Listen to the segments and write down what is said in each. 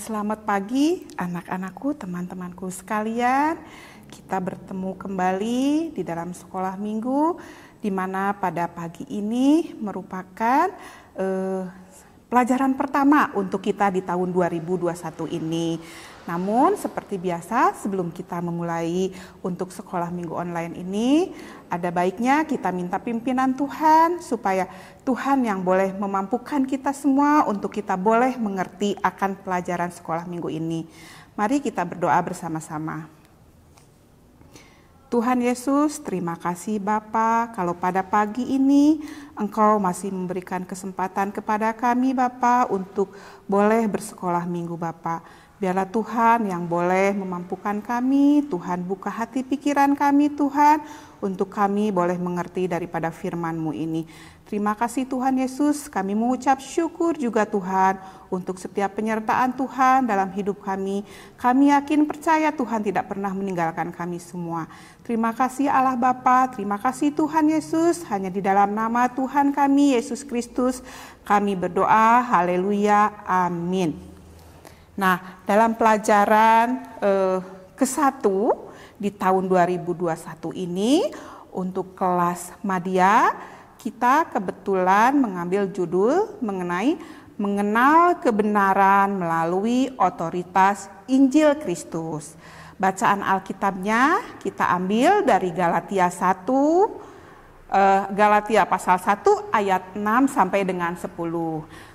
Selamat pagi anak-anakku, teman-temanku sekalian. Kita bertemu kembali di dalam sekolah minggu, di mana pada pagi ini merupakan pelajaran pertama untuk kita di tahun 2021 ini. Namun seperti biasa, sebelum kita memulai untuk sekolah minggu online ini, ada baiknya kita minta pimpinan Tuhan supaya Tuhan yang boleh memampukan kita semua untuk kita boleh mengerti akan pelajaran sekolah minggu ini. Mari kita berdoa bersama-sama. Tuhan Yesus, terima kasih Bapa, kalau pada pagi ini Engkau masih memberikan kesempatan kepada kami Bapa untuk boleh bersekolah minggu Bapa. Biarlah Tuhan yang boleh memampukan kami, Tuhan buka hati pikiran kami Tuhan, untuk kami boleh mengerti daripada firman-Mu ini. Terima kasih Tuhan Yesus, kami mengucap syukur juga Tuhan untuk setiap penyertaan Tuhan dalam hidup kami. Kami yakin percaya Tuhan tidak pernah meninggalkan kami semua. Terima kasih Allah Bapa, terima kasih Tuhan Yesus, hanya di dalam nama Tuhan kami Yesus Kristus kami berdoa, haleluya, amin. Nah, dalam pelajaran ke-1 di tahun 2021 ini untuk kelas Madya, kita kebetulan mengambil judul mengenai mengenal kebenaran melalui otoritas Injil Kristus. Bacaan Alkitabnya kita ambil dari Galatia 1, Galatia pasal 1 ayat 6 sampai dengan 10.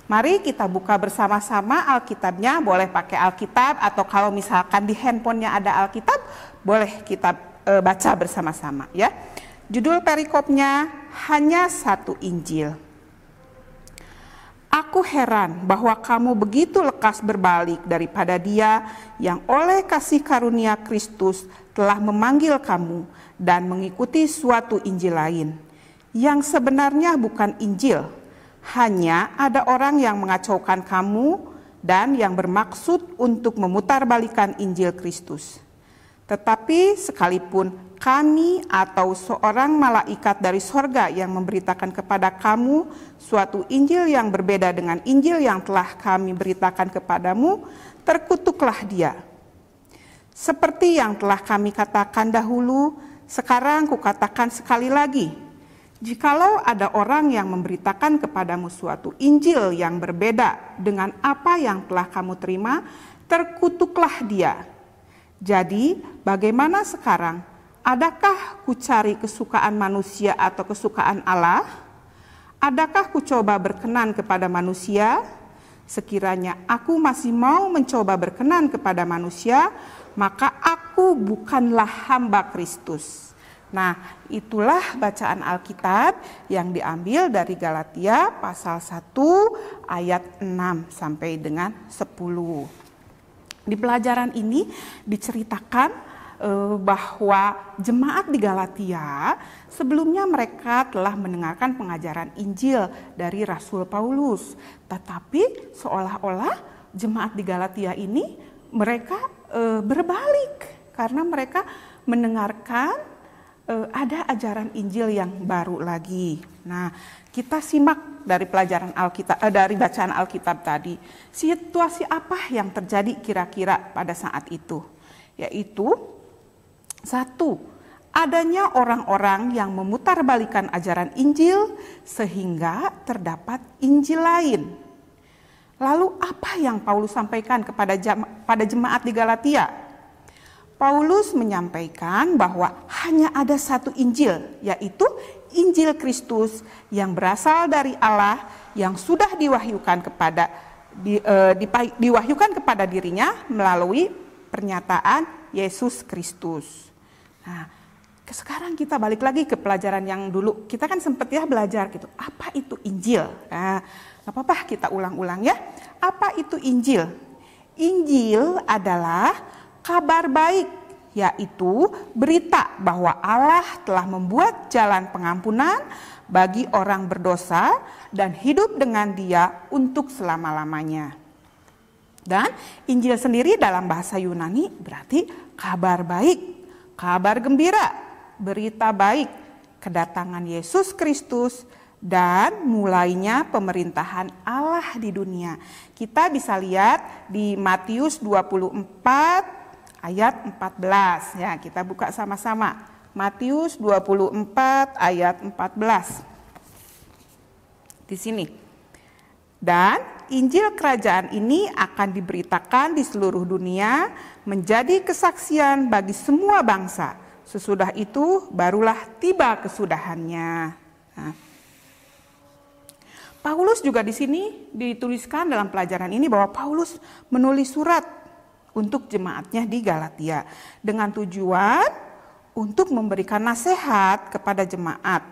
Mari kita buka bersama-sama Alkitabnya, boleh pakai Alkitab atau kalau misalkan di handphonenya ada Alkitab, boleh kita baca bersama-sama ya. Judul perikopnya hanya satu Injil. Aku heran bahwa kamu begitu lekas berbalik daripada Dia yang oleh kasih karunia Kristus telah memanggil kamu dan mengikuti suatu Injil lain, yang sebenarnya bukan Injil. Hanya ada orang yang mengacaukan kamu dan yang bermaksud untuk memutarbalikkan Injil Kristus. Tetapi sekalipun kami atau seorang malaikat dari sorga yang memberitakan kepada kamu suatu Injil yang berbeda dengan Injil yang telah kami beritakan kepadamu, terkutuklah dia. Seperti yang telah kami katakan dahulu, sekarang kukatakan sekali lagi. Jikalau ada orang yang memberitakan kepadamu suatu Injil yang berbeda dengan apa yang telah kamu terima, terkutuklah dia. Jadi, bagaimana sekarang? Adakah kucari kesukaan manusia atau kesukaan Allah? Adakah kucoba berkenan kepada manusia? Sekiranya aku masih mau mencoba berkenan kepada manusia, maka aku bukanlah hamba Kristus. Nah, itulah bacaan Alkitab yang diambil dari Galatia pasal 1 ayat 6 sampai dengan 10. Di pelajaran ini diceritakan bahwa jemaat di Galatia sebelumnya mereka telah mendengarkan pengajaran Injil dari Rasul Paulus. Tetapi seolah-olah jemaat di Galatia ini mereka berbalik karena mereka mendengarkan ada ajaran Injil yang baru lagi. Nah, kita simak dari pelajaran Alkitab, dari bacaan Alkitab tadi. Situasi apa yang terjadi kira-kira pada saat itu? Yaitu, satu, adanya orang-orang yang memutarbalikkan ajaran Injil sehingga terdapat Injil lain. Lalu apa yang Paulus sampaikan pada jemaat di Galatia? Paulus menyampaikan bahwa hanya ada satu Injil, yaitu Injil Kristus yang berasal dari Allah yang sudah diwahyukan kepada dirinya melalui pernyataan Yesus Kristus. Nah, sekarang kita balik lagi ke pelajaran yang dulu. Kita kan sempat ya belajar gitu, apa itu Injil? Nah, gak apa-apa kita ulang-ulang ya. Apa itu Injil? Injil adalah kabar baik, yaitu berita bahwa Allah telah membuat jalan pengampunan bagi orang berdosa dan hidup dengan Dia untuk selama-lamanya. Dan Injil sendiri dalam bahasa Yunani berarti kabar baik, kabar gembira, berita baik, kedatangan Yesus Kristus dan mulainya pemerintahan Allah di dunia. Kita bisa lihat di Matius 24 ayat 14. Ya, kita buka sama-sama. Matius 24 ayat 14. Di sini. Dan Injil kerajaan ini akan diberitakan di seluruh dunia menjadi kesaksian bagi semua bangsa. Sesudah itu barulah tiba kesudahannya. Nah, Paulus juga di sini dituliskan dalam pelajaran ini bahwa Paulus menulis surat untuk jemaatnya di Galatia dengan tujuan untuk memberikan nasihat kepada jemaat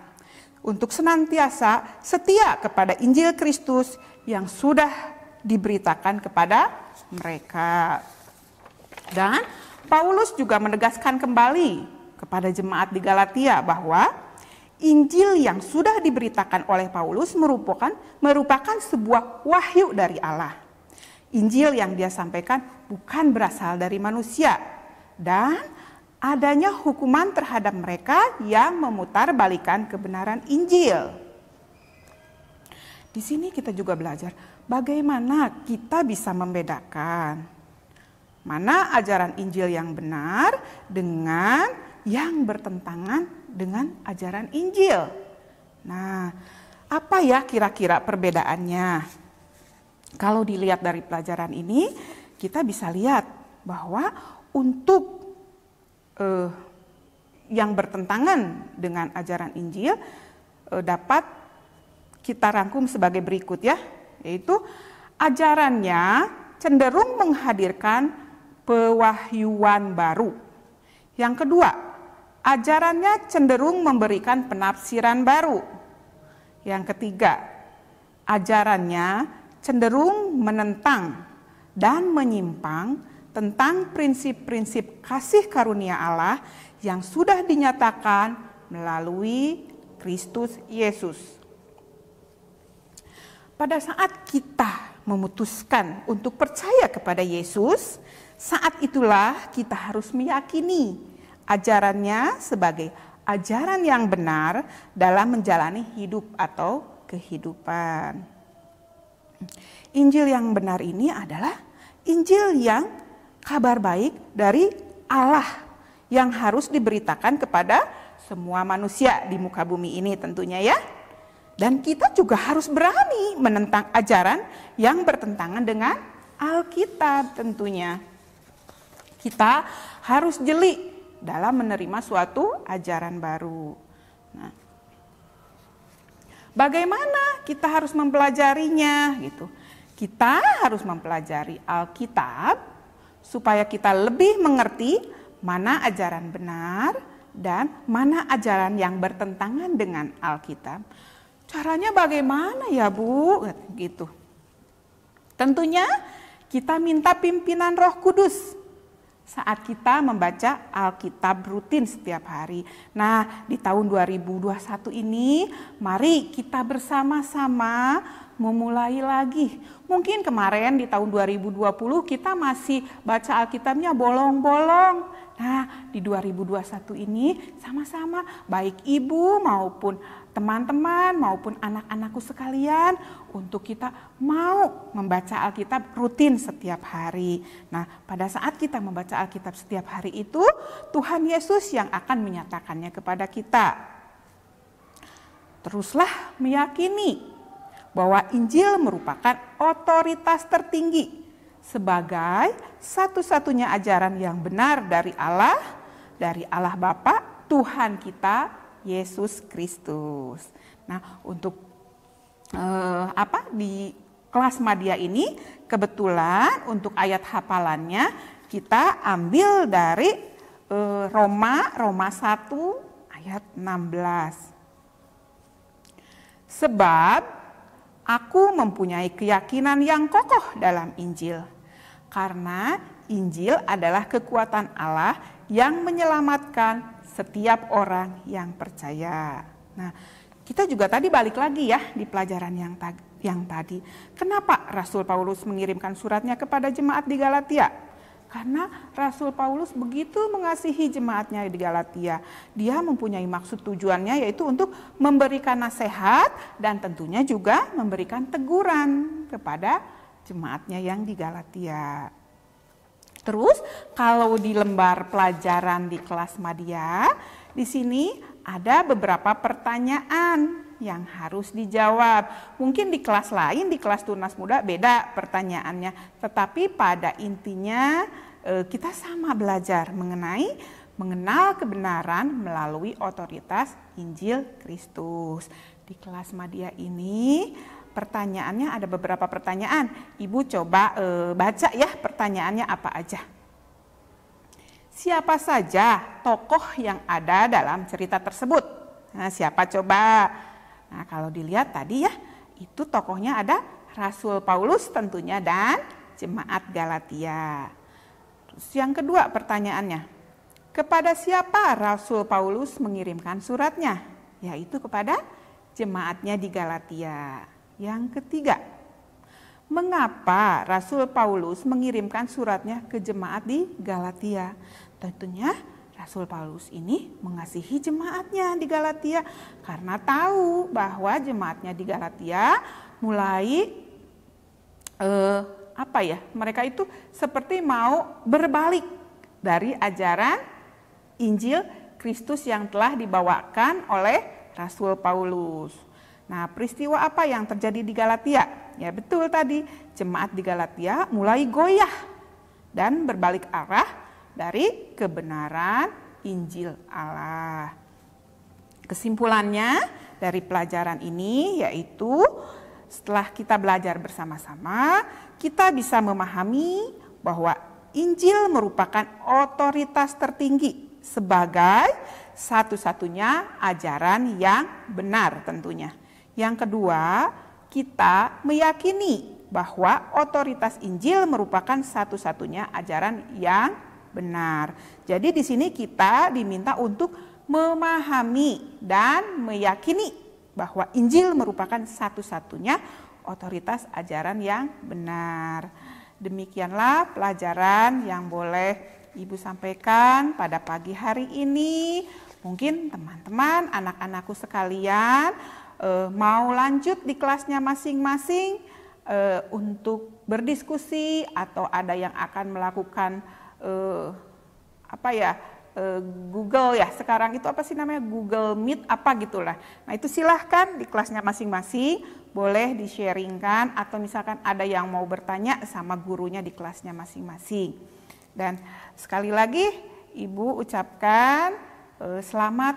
untuk senantiasa setia kepada Injil Kristus yang sudah diberitakan kepada mereka. Dan Paulus juga menegaskan kembali kepada jemaat di Galatia bahwa Injil yang sudah diberitakan oleh Paulus merupakan sebuah wahyu dari Allah. Injil yang dia sampaikan bukan berasal dari manusia dan adanya hukuman terhadap mereka yang memutarbalikkan kebenaran Injil. Di sini kita juga belajar bagaimana kita bisa membedakan mana ajaran Injil yang benar dengan yang bertentangan dengan ajaran Injil. Nah, apa ya kira-kira perbedaannya? Kalau dilihat dari pelajaran ini, kita bisa lihat bahwa untuk yang bertentangan dengan ajaran Injil dapat kita rangkum sebagai berikut ya, yaitu ajarannya cenderung menghadirkan pewahyuan baru. Yang kedua, ajarannya cenderung memberikan penafsiran baru. Yang ketiga, ajarannya cenderung menentang dan menyimpang tentang prinsip-prinsip kasih karunia Allah yang sudah dinyatakan melalui Kristus Yesus. Pada saat kita memutuskan untuk percaya kepada Yesus, saat itulah kita harus meyakini ajarannya sebagai ajaran yang benar dalam menjalani hidup atau kehidupan. Injil yang benar ini adalah Injil yang kabar baik dari Allah yang harus diberitakan kepada semua manusia di muka bumi ini tentunya ya. Dan kita juga harus berani menentang ajaran yang bertentangan dengan Alkitab tentunya. Kita harus jeli dalam menerima suatu ajaran baru. Nah, bagaimana kita harus mempelajarinya gitu? Kita harus mempelajari Alkitab supaya kita lebih mengerti mana ajaran benar dan mana ajaran yang bertentangan dengan Alkitab. Caranya bagaimana ya Bu? Gitu. Tentunya kita minta pimpinan Roh Kudus saat kita membaca Alkitab rutin setiap hari. Nah, di tahun 2021 ini mari kita bersama-sama memulai lagi. Mungkin kemarin di tahun 2020 kita masih baca Alkitabnya bolong-bolong. Nah, di 2021 ini sama-sama baik ibu maupun teman-teman maupun anak-anakku sekalian untuk kita mau membaca Alkitab rutin setiap hari. Nah, pada saat kita membaca Alkitab setiap hari itu, Tuhan Yesus yang akan menyatakannya kepada kita. Teruslah meyakini bahwa Injil merupakan otoritas tertinggi sebagai satu-satunya ajaran yang benar dari Allah Bapa, Tuhan kita Yesus Kristus. Nah, untuk di kelas Madya ini kebetulan untuk ayat hafalannya kita ambil dari Roma 1 ayat 16. Sebab aku mempunyai keyakinan yang kokoh dalam Injil, karena Injil adalah kekuatan Allah yang menyelamatkan setiap orang yang percaya. Nah, kita juga tadi balik lagi ya di pelajaran yang tadi. Kenapa Rasul Paulus mengirimkan suratnya kepada jemaat di Galatia? Karena Rasul Paulus begitu mengasihi jemaatnya di Galatia. Dia mempunyai maksud tujuannya yaitu untuk memberikan nasihat dan tentunya juga memberikan teguran kepada jemaatnya yang di Galatia. Terus kalau di lembar pelajaran di kelas Madya, di sini ada beberapa pertanyaan yang harus dijawab. Mungkin di kelas lain, di kelas Tunas Muda beda pertanyaannya. Tetapi pada intinya kita sama belajar mengenal kebenaran melalui otoritas Injil Kristus. Di kelas Madya ini pertanyaannya ada beberapa pertanyaan. Ibu coba baca ya pertanyaannya apa aja. Siapa saja tokoh yang ada dalam cerita tersebut? Nah, siapa coba? Nah, kalau dilihat tadi ya, itu tokohnya ada Rasul Paulus tentunya dan jemaat Galatia. Terus yang kedua pertanyaannya, kepada siapa Rasul Paulus mengirimkan suratnya? Yaitu kepada jemaatnya di Galatia. Yang ketiga, mengapa Rasul Paulus mengirimkan suratnya ke jemaat di Galatia? Tentunya Rasul Paulus ini mengasihi jemaatnya di Galatia karena tahu bahwa jemaatnya di Galatia mulai mereka itu seperti mau berbalik dari ajaran Injil Kristus yang telah dibawakan oleh Rasul Paulus. Nah, peristiwa apa yang terjadi di Galatia? Ya betul tadi, jemaat di Galatia mulai goyah dan berbalik arah dari kebenaran Injil Allah. Kesimpulannya dari pelajaran ini yaitu setelah kita belajar bersama-sama, kita bisa memahami bahwa Injil merupakan otoritas tertinggi sebagai satu-satunya ajaran yang benar tentunya. Yang kedua, kita meyakini bahwa otoritas Injil merupakan satu-satunya ajaran yang benar. Jadi di sini kita diminta untuk memahami dan meyakini bahwa Injil merupakan satu-satunya otoritas ajaran yang benar. Demikianlah pelajaran yang boleh Ibu sampaikan pada pagi hari ini. Mungkin teman-teman, anak-anakku sekalian mau lanjut di kelasnya masing-masing untuk berdiskusi atau ada yang akan melakukan Google ya, sekarang itu apa sih namanya, Google Meet apa gitulah. Nah itu silahkan di kelasnya masing-masing boleh di-sharingkan atau misalkan ada yang mau bertanya sama gurunya di kelasnya masing-masing. Dan sekali lagi Ibu ucapkan selamat,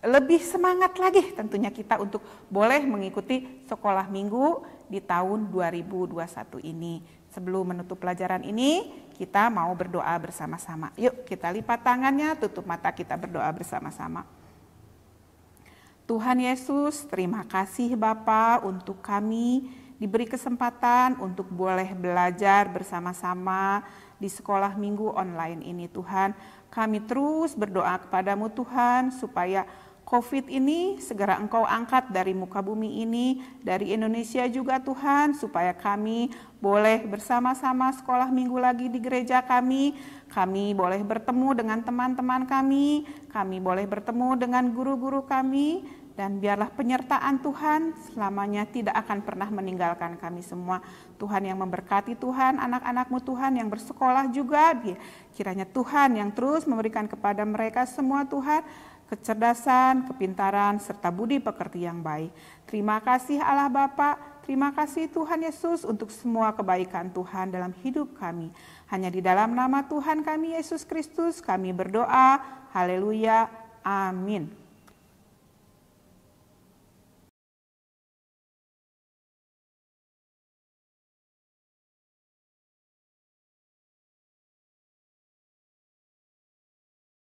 lebih semangat lagi tentunya kita untuk boleh mengikuti sekolah minggu di tahun 2021 ini. Sebelum menutup pelajaran ini, kita mau berdoa bersama-sama. Yuk kita lipat tangannya, tutup mata, kita berdoa bersama-sama. Tuhan Yesus, terima kasih Bapa untuk kami diberi kesempatan untuk boleh belajar bersama-sama di sekolah minggu online ini Tuhan. Kami terus berdoa kepadamu Tuhan supaya COVID ini segera Engkau angkat dari muka bumi ini, dari Indonesia juga Tuhan, supaya kami boleh bersama-sama sekolah minggu lagi di gereja kami boleh bertemu dengan teman-teman kami boleh bertemu dengan guru-guru kami, dan biarlah penyertaan Tuhan selamanya tidak akan pernah meninggalkan kami semua. Tuhan yang memberkati Tuhan, anak-anak-Mu Tuhan yang bersekolah juga, kiranya Tuhan yang terus memberikan kepada mereka semua Tuhan, kecerdasan, kepintaran, serta budi pekerti yang baik. Terima kasih Allah Bapa, terima kasih Tuhan Yesus untuk semua kebaikan Tuhan dalam hidup kami. Hanya di dalam nama Tuhan kami Yesus Kristus kami berdoa. Haleluya. Amin.